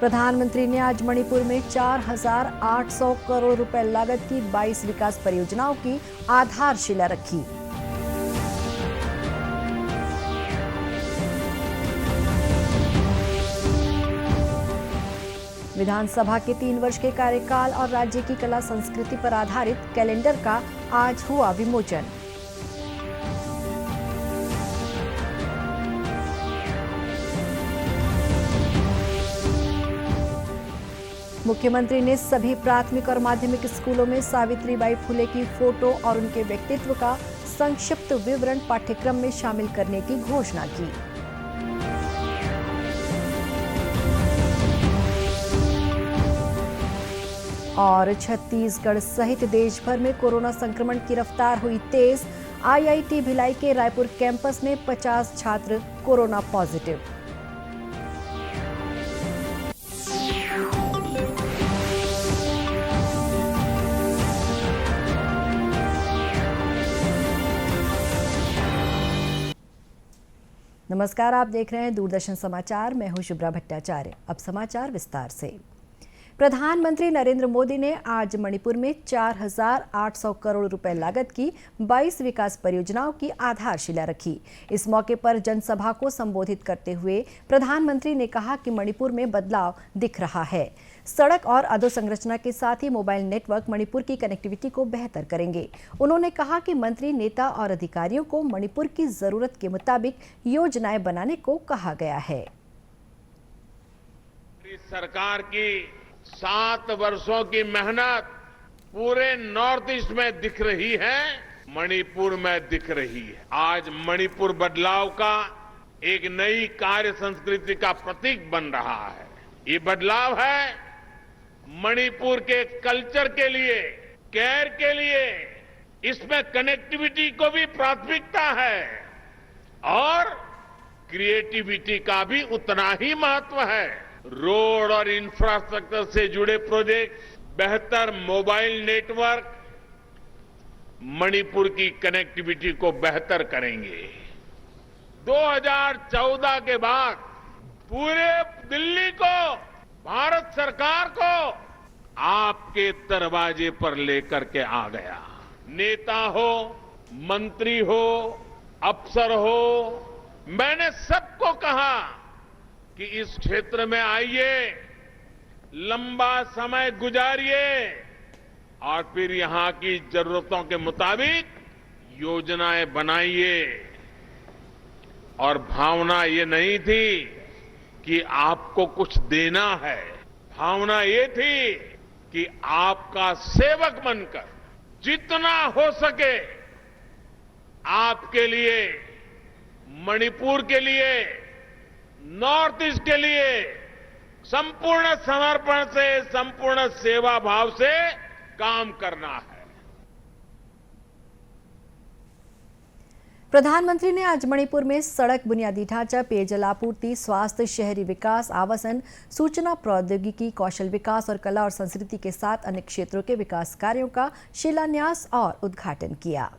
प्रधानमंत्री ने आज मणिपुर में 4,800 करोड़ रुपए लागत की 22 विकास परियोजनाओं की आधारशिला रखी। विधानसभा के 3 वर्ष के कार्यकाल और राज्य की कला संस्कृति पर आधारित कैलेंडर का आज हुआ विमोचन। मुख्यमंत्री ने सभी प्राथमिक और माध्यमिक स्कूलों में सावित्रीबाई फुले की फोटो और उनके व्यक्तित्व का संक्षिप्त विवरण पाठ्यक्रम में शामिल करने की घोषणा की। और छत्तीसगढ़ सहित देश भर में कोरोना संक्रमण की रफ्तार हुई तेज। आईआईटी भिलाई के रायपुर कैंपस में 50 छात्र कोरोना पॉजिटिव। नमस्कार, आप देख रहे हैं दूरदर्शन समाचार। मैं हूं शुभ्रा भट्टाचार्य। अब समाचार विस्तार से। प्रधानमंत्री नरेंद्र मोदी ने आज मणिपुर में 4,800 करोड़ रुपए लागत की 22 विकास परियोजनाओं की आधारशिला रखी। इस मौके पर जनसभा को संबोधित करते हुए प्रधानमंत्री ने कहा कि मणिपुर में बदलाव दिख रहा है। सड़क और अधोसंरचना के साथ ही मोबाइल नेटवर्क मणिपुर की कनेक्टिविटी को बेहतर करेंगे। उन्होंने कहा कि मंत्री, नेता और अधिकारियों को मणिपुर की जरूरत के मुताबिक योजनाएं बनाने को कहा गया है। सरकार की 7 वर्षों की मेहनत पूरे नॉर्थ ईस्ट में दिख रही है, मणिपुर में दिख रही है। आज मणिपुर बदलाव का एक नई कार्य संस्कृति का प्रतीक बन रहा है। ये बदलाव है मणिपुर के कल्चर के लिए, केयर के लिए। इसमें कनेक्टिविटी को भी प्राथमिकता है और क्रिएटिविटी का भी उतना ही महत्व है। रोड और इंफ्रास्ट्रक्चर से जुड़े प्रोजेक्ट, बेहतर मोबाइल नेटवर्क मणिपुर की कनेक्टिविटी को बेहतर करेंगे। 2014 के बाद पूरे दिल्ली को, भारत सरकार को आपके दरवाजे पर लेकर के आ गया। नेता हो, मंत्री हो, अफसर हो, मैंने सबको कहा कि इस क्षेत्र में आइए, लंबा समय गुजारिए और फिर यहां की जरूरतों के मुताबिक योजनाएं बनाइए। और भावना ये नहीं थी कि आपको कुछ देना है, भावना ये थी कि आपका सेवक बनकर जितना हो सके आपके लिए, मणिपुर के लिए, नॉर्थ ईस्ट के लिए संपूर्ण समर्पण से, संपूर्ण सेवा भाव से काम करना है। प्रधानमंत्री ने आज मणिपुर में सड़क, बुनियादी ढांचा, पेयजल आपूर्ति, स्वास्थ्य, शहरी विकास, आवासन, सूचना प्रौद्योगिकी, कौशल विकास और कला और संस्कृति के साथ अन्य क्षेत्रों के विकास कार्यों का शिलान्यास और उद्घाटन किया।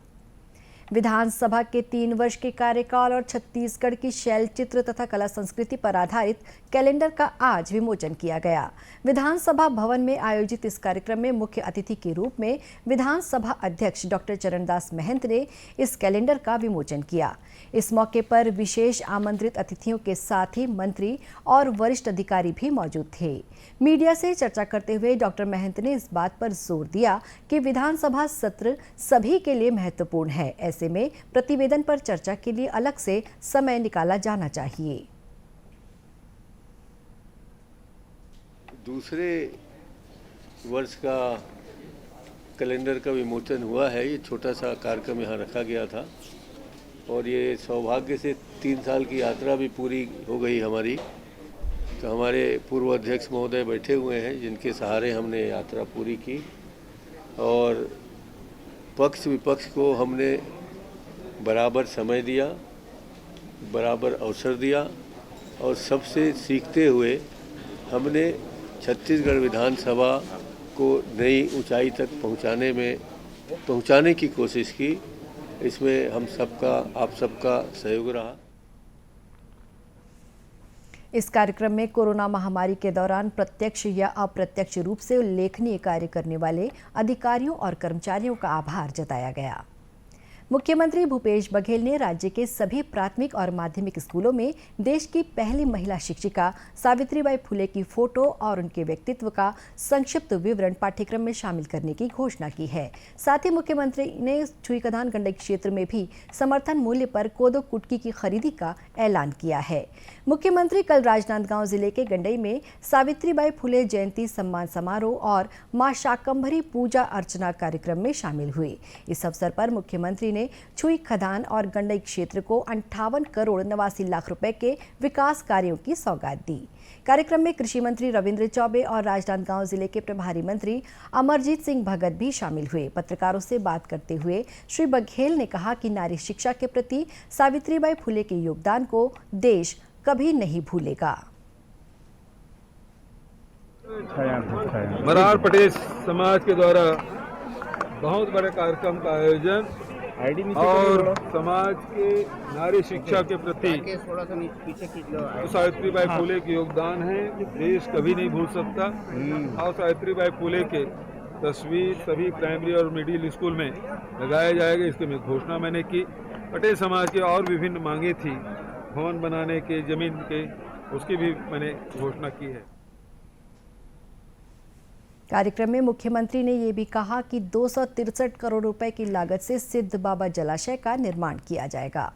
विधानसभा के 3 वर्ष के कार्यकाल और छत्तीसगढ़ की शैल चित्र तथा कला संस्कृति पर आधारित कैलेंडर का आज विमोचन किया गया। विधानसभा भवन में आयोजित इस कार्यक्रम में मुख्य अतिथि के रूप में विधानसभा अध्यक्ष डॉक्टर चरणदास महंत ने इस कैलेंडर का विमोचन किया। इस मौके पर विशेष आमंत्रित अतिथियों के साथ ही मंत्री और वरिष्ठ अधिकारी भी मौजूद थे। मीडिया से चर्चा करते हुए डॉक्टर महंत ने इस बात पर जोर दिया कि विधानसभा सत्र सभी के लिए महत्वपूर्ण है। ऐसे में प्रतिवेदन पर चर्चा के लिए अलग से समय निकाला जाना चाहिए। दूसरे वर्ष का कैलेंडर का विमोचन हुआ है। ये छोटा सा कार्यक्रम यहाँ रखा गया था और ये सौभाग्य से 3 साल की यात्रा भी पूरी हो गई हमारी। तो हमारे पूर्व अध्यक्ष महोदय बैठे हुए हैं जिनके सहारे हमने यात्रा पूरी की और पक्ष विपक्ष को हमने बराबर समय दिया, बराबर अवसर दिया और सबसे सीखते हुए हमने छत्तीसगढ़ विधानसभा को नई ऊंचाई तक पहुंचाने की कोशिश की। इसमें हम सबका, आप सबका सहयोग रहा। इस कार्यक्रम में कोरोना महामारी के दौरान प्रत्यक्ष या अप्रत्यक्ष रूप से उल्लेखनीय कार्य करने वाले अधिकारियों और कर्मचारियों का आभार जताया गया। मुख्यमंत्री भूपेश बघेल ने राज्य के सभी प्राथमिक और माध्यमिक स्कूलों में देश की पहली महिला शिक्षिका सावित्रीबाई फुले की फोटो और उनके व्यक्तित्व का संक्षिप्त विवरण पाठ्यक्रम में शामिल करने की घोषणा की है। साथ ही मुख्यमंत्री ने छुईखदान गंडक क्षेत्र में भी समर्थन मूल्य पर कोदो कुटकी की खरीदी का ऐलान किया है। मुख्यमंत्री कल राजनांदगांव जिले के गंडई में सावित्रीबाई फुले जयंती सम्मान समारोह और मां शाकंभरी पूजा अर्चना कार्यक्रम में शामिल हुए। इस अवसर पर मुख्यमंत्री ने छुई खदान और गंडई क्षेत्र को 58 करोड़ 89 लाख रुपए के विकास कार्यों की सौगात दी। कार्यक्रम में कृषि मंत्री रविंद्र चौबे और राजनांदगांव जिले के प्रभारी मंत्री अमरजीत सिंह भगत भी शामिल हुए। पत्रकारों से बात करते हुए श्री बघेल ने कहा कि नारी शिक्षा के प्रति सावित्रीबाई फुले के योगदान को देश कभी नहीं भूलेगा। मरार पटेल समाज के द्वारा बहुत बड़े कार्यक्रम का आयोजन और समाज के नारी शिक्षा के प्रति सावित्रीबाई फुले के योगदान है, देश कभी नहीं भूल सकता। और सावित्रीबाई फुले के तस्वीर सभी प्राइमरी और मिडिल स्कूल में लगाया जाएगा, इसकी मैं घोषणा मैंने की। पटेल समाज की और विभिन्न मांगे थी, भवन बनाने के, जमीन के, उसकी भी मैंने घोषणा की है। कार्यक्रम में मुख्यमंत्री ने ये भी कहा कि 263 करोड़ रुपए की लागत से सिद्ध बाबा जलाशय का निर्माण किया जाएगा।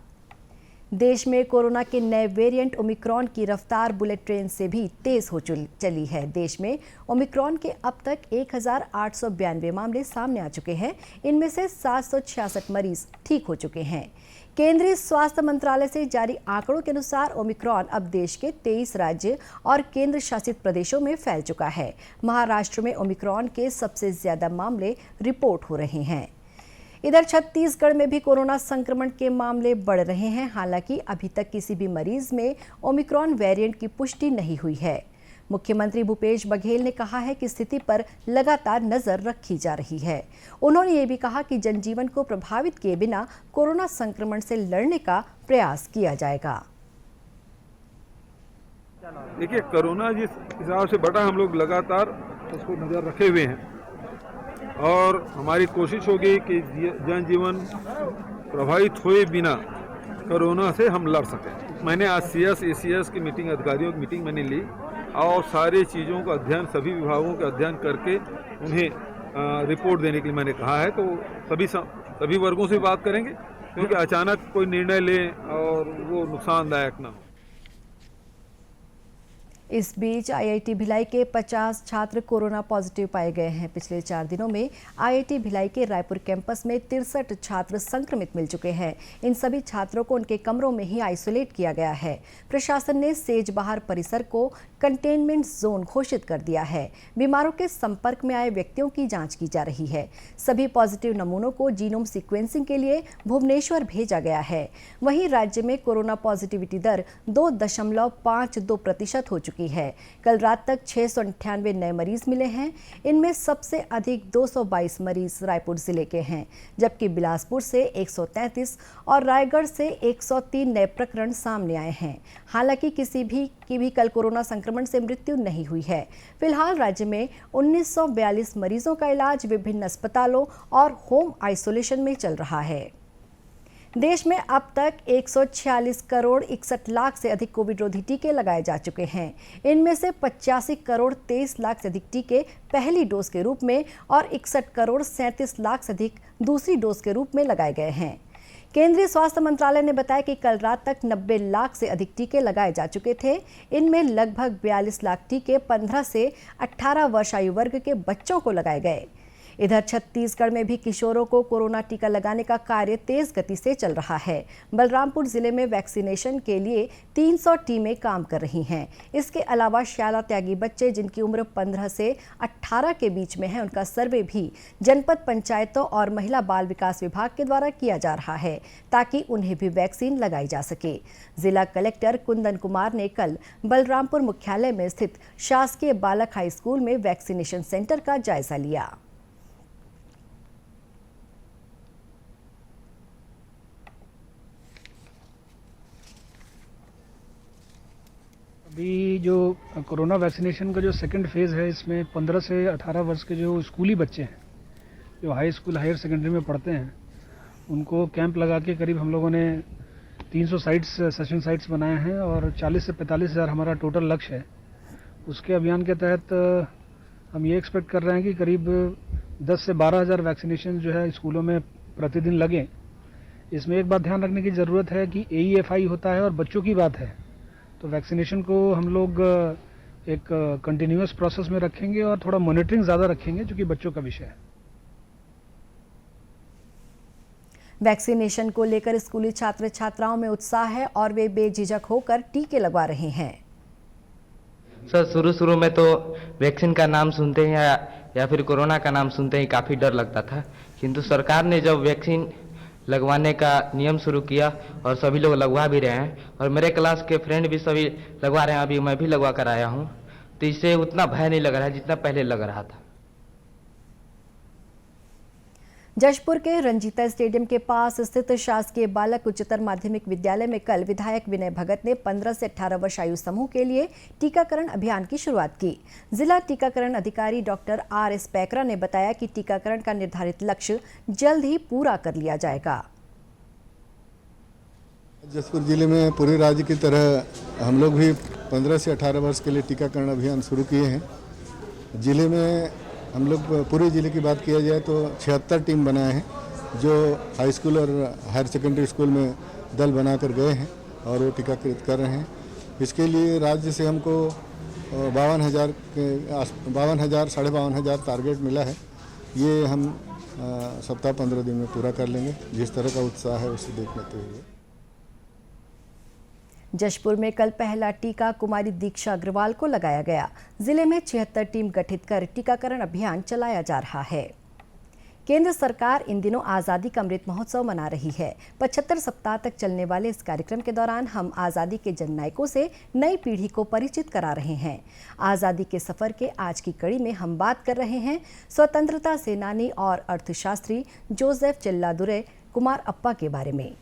देश में कोरोना के नए वेरिएंट ओमिक्रॉन की रफ्तार बुलेट ट्रेन से भी तेज हो चली है। देश में ओमिक्रॉन के अब तक 1892 मामले सामने आ चुके हैं। इनमें से 766 मरीज ठीक हो चुके हैं। केंद्रीय स्वास्थ्य मंत्रालय से जारी आंकड़ों के अनुसार ओमिक्रॉन अब देश के 23 राज्य और केंद्र शासित प्रदेशों में फैल चुका है। महाराष्ट्र में ओमिक्रॉन के सबसे ज्यादा मामले रिपोर्ट हो रहे हैं। इधर छत्तीसगढ़ में भी कोरोना संक्रमण के मामले बढ़ रहे हैं। हालांकि अभी तक किसी भी मरीज में ओमिक्रॉन वेरिएंट की पुष्टि नहीं हुई है। मुख्यमंत्री भूपेश बघेल ने कहा है कि स्थिति पर लगातार नजर रखी जा रही है। उन्होंने ये भी कहा कि जनजीवन को प्रभावित किए बिना कोरोना संक्रमण से लड़ने का प्रयास किया जाएगा। देखिए, कोरोना जिस हिसाब से बढ़ा, हम लोग लगातार उसको नजर रखे हुए हैं और हमारी कोशिश होगी कि जनजीवन प्रभावित हुए बिना कोरोना से हम लड़ सकें। मैंने आज CS ACS की मीटिंग, अधिकारियों की मीटिंग मैंने ली और सारी चीज़ों का अध्ययन, सभी विभागों का अध्ययन करके उन्हें रिपोर्ट देने के लिए मैंने कहा है। तो सभी वर्गों से बात करेंगे, क्योंकि अचानक कोई निर्णय लें और वो नुकसानदायक ना हो। इस बीच IIT भिलाई के 50 छात्र कोरोना पॉजिटिव पाए गए हैं। पिछले 4 दिनों में IIT भिलाई के रायपुर कैंपस में 63 छात्र संक्रमित मिल चुके हैं। इन सभी छात्रों को उनके कमरों में ही आइसोलेट किया गया है। प्रशासन ने सेजबहार परिसर को कंटेनमेंट जोन घोषित कर दिया है। बीमारों के संपर्क में आए व्यक्तियों की जांच की जा रही है। सभी पॉजिटिव नमूनों को जीनोम सीक्वेंसिंग के लिए भुवनेश्वर भेजा गया है। वहीं राज्य में कोरोना पॉजिटिविटी दर 2.52% हो चुकी है। कल रात तक 698 नए मरीज मिले हैं। इनमें सबसे अधिक 222 मरीज रायपुर जिले के हैं, जबकि बिलासपुर से 133 और रायगढ़ से 103 नए प्रकरण सामने आए हैं। हालांकि किसी की भी कल कोरोना संक्रमण से मृत्यु नहीं हुई है। फिलहाल राज्य में 1942 मरीजों का इलाज विभिन्न अस्पतालों और होम आइसोलेशन में चल रहा है। देश में अब तक 146 करोड़ 61 लाख से अधिक कोविड रोधी टीके लगाए जा चुके हैं। इनमें से 85 करोड़ 23 लाख से अधिक टीके पहली डोज के रूप में और 61 करोड़ 37 लाख से अधिक दूसरी डोज के रूप में लगाए गए हैं। केंद्रीय स्वास्थ्य मंत्रालय ने बताया कि कल रात तक 90 लाख से अधिक टीके लगाए जा चुके थे। इनमें लगभग 42 लाख टीके 15 से 18 वर्ष आयु वर्ग के बच्चों को लगाए गए। इधर छत्तीसगढ़ में भी किशोरों को कोरोना टीका लगाने का कार्य तेज गति से चल रहा है। बलरामपुर जिले में वैक्सीनेशन के लिए 300 टीमें काम कर रही हैं। इसके अलावा श्याला त्यागी बच्चे जिनकी उम्र 15 से 18 के बीच में है, उनका सर्वे भी जनपद पंचायतों और महिला बाल विकास विभाग के द्वारा किया जा रहा है, ताकि उन्हें भी वैक्सीन लगाई जा सके। जिला कलेक्टर कुंदन कुमार ने कल बलरामपुर मुख्यालय में स्थित शासकीय बालक हाई स्कूल में वैक्सीनेशन सेंटर का जायजा लिया। अभी कि जो कोरोना वैक्सीनेशन का जो सेकंड फेज़ है, इसमें 15 से 18 वर्ष के जो स्कूली बच्चे हैं, जो हाई स्कूल हायर सेकेंडरी में पढ़ते हैं, उनको कैंप लगा के करीब हम लोगों ने 300 साइट्स सेशन साइट्स बनाए हैं और 40 से 45 हज़ार हमारा टोटल लक्ष्य है। उसके अभियान के तहत हम ये एक्सपेक्ट कर रहे हैं कि करीब 10 से 12 हज़ार वैक्सीनेशन जो है स्कूलों में प्रतिदिन लगें। इसमें एक बात ध्यान रखने की ज़रूरत है कि AEFI होता है और बच्चों की बात है, तो वैक्सीनेशन को हम लोग एक कंटिन्यूअस प्रोसेस में रखेंगे और थोड़ा मॉनिटरिंग ज़्यादा रखेंगे, जो कि बच्चों का विषय है। वैक्सीनेशन को लेकर स्कूली छात्र छात्राओं में उत्साह है और वे बेझिझक होकर टीके लगवा रहे हैं। सर, शुरू में तो वैक्सीन का नाम सुनते ही या फिर कोरोना का नाम सुनते ही काफ़ी डर लगता था, किंतु सरकार ने जब वैक्सीन लगवाने का नियम शुरू किया और सभी लोग लगवा भी रहे हैं और मेरे क्लास के फ्रेंड भी सभी लगवा रहे हैं, अभी मैं भी लगवा कर आया हूँ, तो इससे उतना भय नहीं लग रहा है जितना पहले लग रहा था। जशपुर के रंजीता स्टेडियम के पास स्थित शासकीय बालक उच्चतर माध्यमिक विद्यालय में कल विधायक विनय भगत ने 15 से 18 वर्ष आयु समूह के लिए टीकाकरण अभियान की शुरुआत की। जिला टीकाकरण अधिकारी डॉक्टर RS पैकरा ने बताया कि टीकाकरण का निर्धारित लक्ष्य जल्द ही पूरा कर लिया जाएगा। जशपुर जिले में पूरे राज्य की तरह हम लोग भी 15 से 18 वर्ष के लिए टीकाकरण अभियान शुरू किए हैं। जिले में हम लोग पूरे ज़िले की बात किया जाए तो 76 टीम बनाए हैं, जो हाई स्कूल और हायर सेकेंडरी स्कूल में दल बनाकर गए हैं और वो टीकाकृत कर रहे हैं। इसके लिए राज्य से हमको 52,000 साढ़े 52,000 टारगेट मिला है। ये हम सप्ताह 15 दिन में पूरा कर लेंगे। जिस तरह का उत्साह है उसे देखते हुए जशपुर में कल पहला टीका कुमारी दीक्षा अग्रवाल को लगाया गया। जिले में 76 टीम गठित कर टीकाकरण अभियान चलाया जा रहा है। केंद्र सरकार इन दिनों आज़ादी का अमृत महोत्सव मना रही है। 75 सप्ताह तक चलने वाले इस कार्यक्रम के दौरान हम आज़ादी के जननायकों से नई पीढ़ी को परिचित करा रहे हैं। आज़ादी के सफर के आज की कड़ी में हम बात कर रहे हैं स्वतंत्रता सेनानी और अर्थशास्त्री जोसेफ चिल्लादुरै कुमार अप्पा के बारे में।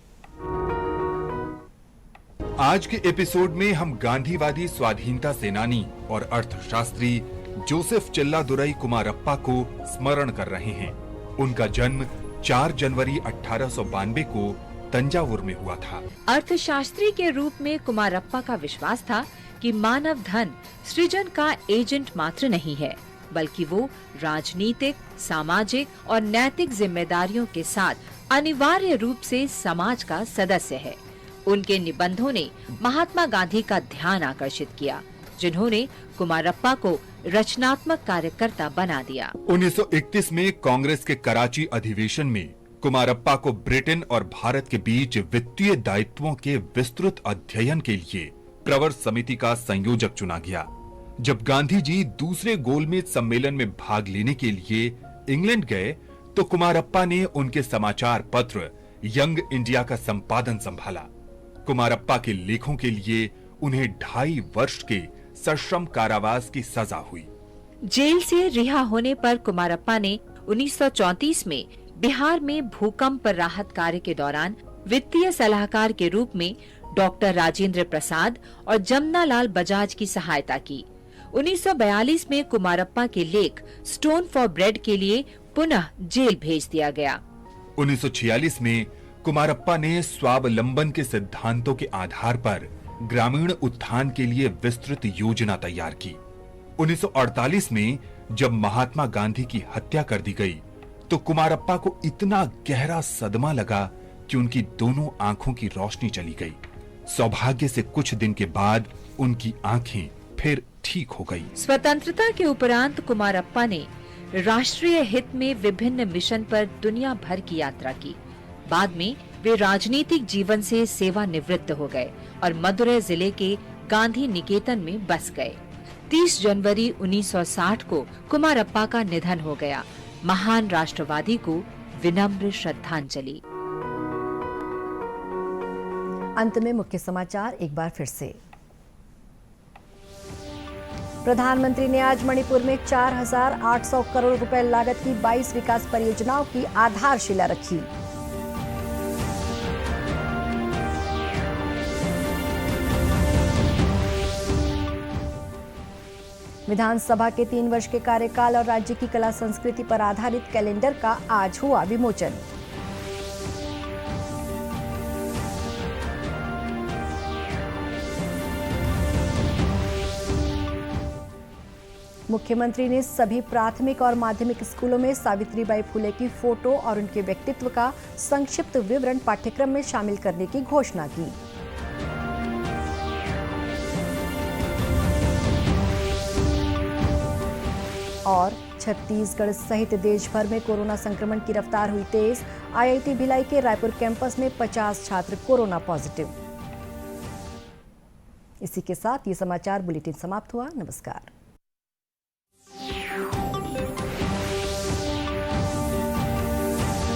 आज के एपिसोड में हम गांधीवादी स्वाधीनता सेनानी और अर्थशास्त्री जोसेफ चिल्लादुरै कुमारप्पा को स्मरण कर रहे हैं। उनका जन्म 4 जनवरी 1892 को तंजावुर में हुआ था। अर्थशास्त्री के रूप में कुमारप्पा का विश्वास था कि मानव धन सृजन का एजेंट मात्र नहीं है, बल्कि वो राजनीतिक, सामाजिक और नैतिक जिम्मेदारियों के साथ अनिवार्य रूप से समाज का सदस्य है। उनके निबंधों ने महात्मा गांधी का ध्यान आकर्षित किया, जिन्होंने कुमारप्पा को रचनात्मक कार्यकर्ता बना दिया। 1931 में कांग्रेस के कराची अधिवेशन में कुमारप्पा को ब्रिटेन और भारत के बीच वित्तीय दायित्वों के विस्तृत अध्ययन के लिए प्रवर समिति का संयोजक चुना गया। जब गांधी जी दूसरे गोलमेज सम्मेलन में भाग लेने के लिए इंग्लैंड गए, तो कुमारप्पा ने उनके समाचार पत्र यंग इंडिया का संपादन संभाला। कुमारप्पा के लेखों के लिए उन्हें 2.5 वर्ष के सश्रम कारावास की सजा हुई। जेल से रिहा होने पर कुमारप्पा ने 1934 में बिहार में भूकंप राहत कार्य के दौरान वित्तीय सलाहकार के रूप में डॉक्टर राजेंद्र प्रसाद और जमनालाल बजाज की सहायता की। 1942 में कुमारप्पा के लेख स्टोन फॉर ब्रेड के लिए पुनः जेल भेज दिया गया। 1946 में कुमारप्पा ने स्वावलंबन के सिद्धांतों के आधार पर ग्रामीण उत्थान के लिए विस्तृत योजना तैयार की। 1948 में जब महात्मा गांधी की हत्या कर दी गई, तो कुमारप्पा को इतना गहरा सदमा लगा कि उनकी दोनों आंखों की रोशनी चली गई। सौभाग्य से कुछ दिन के बाद उनकी आंखें फिर ठीक हो गई। स्वतंत्रता के उपरांत कुमारप्पा ने राष्ट्रीय हित में विभिन्न मिशन पर दुनिया भर की यात्रा की। बाद में वे राजनीतिक जीवन से सेवानिवृत्त हो गए और मदुरै जिले के गांधी निकेतन में बस गए। 30 जनवरी 1960 को कुमारप्पा का निधन हो गया। महान राष्ट्रवादी को विनम्र श्रद्धांजलि। अंत में मुख्य समाचार एक बार फिर से। प्रधानमंत्री ने आज मणिपुर में 4,800 करोड़ रुपए लागत की 22 विकास परियोजनाओं की आधारशिला रखी। विधानसभा के 3 वर्ष के कार्यकाल और राज्य की कला संस्कृति पर आधारित कैलेंडर का आज हुआ विमोचन। मुख्यमंत्री ने सभी प्राथमिक और माध्यमिक स्कूलों में सावित्रीबाई फुले की फोटो और उनके व्यक्तित्व का संक्षिप्त विवरण पाठ्यक्रम में शामिल करने की घोषणा की। और छत्तीसगढ़ सहित देश भर में कोरोना संक्रमण की रफ्तार हुई तेज। आईआईटी भिलाई के रायपुर कैंपस में 50 छात्र कोरोना पॉजिटिव। इसी के साथ ये समाचार बुलेटिन समाप्त हुआ। नमस्कार।